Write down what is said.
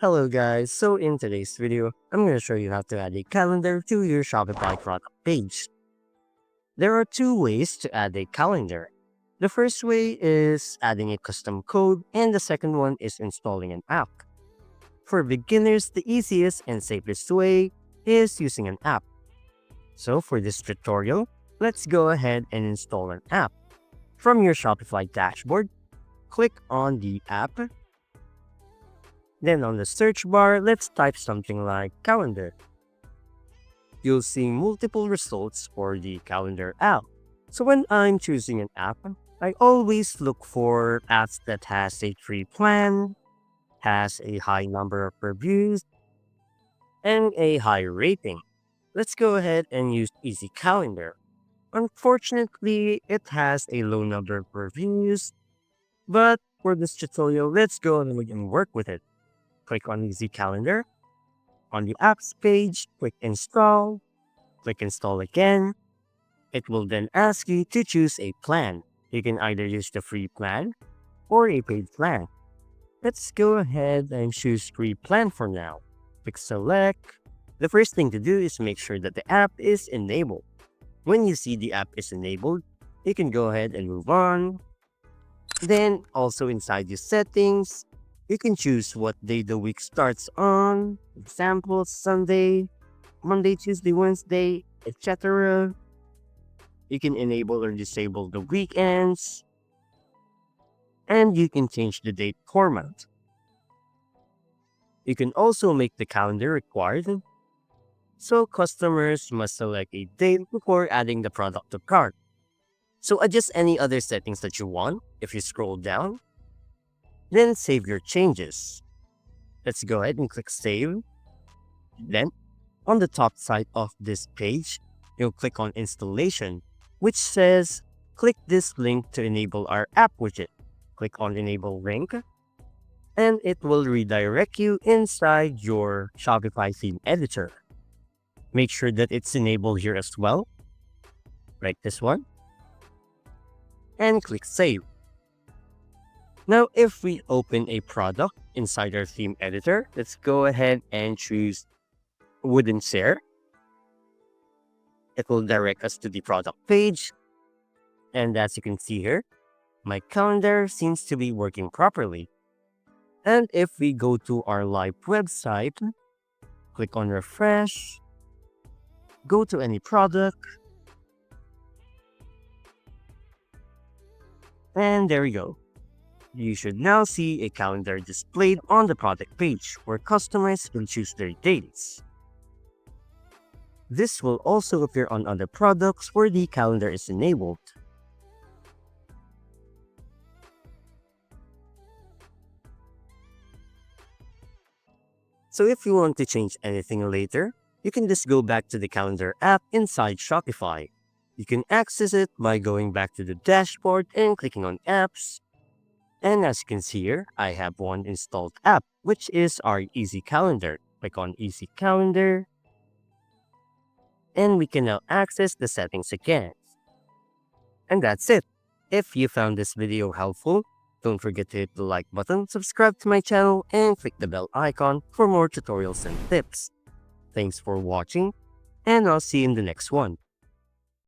Hello guys, so in today's video, I'm going to show you how to add a calendar to your Shopify product page. There are two ways to add a calendar. The first way is adding a custom code and the second one is installing an app. For beginners, the easiest and safest way is using an app. So for this tutorial, let's go ahead and install an app. From your Shopify dashboard, click on the app. Then on the search bar, let's type something like calendar. You'll see multiple results for the calendar app. So when I'm choosing an app, I always look for apps that has a free plan, has a high number of reviews, and a high rating. Let's go ahead and use Easy Calendar. Unfortunately, it has a low number of reviews, but for this tutorial, let's go ahead and work with it. Click on Easy Calendar. On the apps page, click install again. It will then ask you to choose a plan. You can either use the free plan or a paid plan. Let's go ahead and choose free plan for now. Click select. The first thing to do is make sure that the app is enabled. When you see the app is enabled, you can go ahead and move on. Then also inside your settings, you can choose what day the week starts on, example, Sunday, Monday, Tuesday, Wednesday, etc. You can enable or disable the weekends, and you can change the date format. You can also make the calendar required, so customers must select a date before adding the product to cart. So adjust any other settings that you want if you scroll down. Then save your changes. Let's go ahead and click save. Then, on the top side of this page, you'll click on installation, which says click this link to enable our app widget. Click on enable link, and it will redirect you inside your Shopify theme editor. Make sure that it's enabled here as well. Right this one. And click save. Now, if we open a product inside our theme editor, let's go ahead and choose wooden chair. It will direct us to the product page. And as you can see here, my calendar seems to be working properly. And if we go to our live website, click on refresh, go to any product, and there we go. You should now see a calendar displayed on the product page where customers can choose their dates. This will also appear on other products where the calendar is enabled. So if you want to change anything later, you can just go back to the calendar app inside Shopify. You can access it by going back to the dashboard and clicking on apps. And as you can see here, I have one installed app, which is our Easy Calendar. Click on Easy Calendar. And we can now access the settings again. And that's it. If you found this video helpful, don't forget to hit the like button, subscribe to my channel, and click the bell icon for more tutorials and tips. Thanks for watching, and I'll see you in the next one.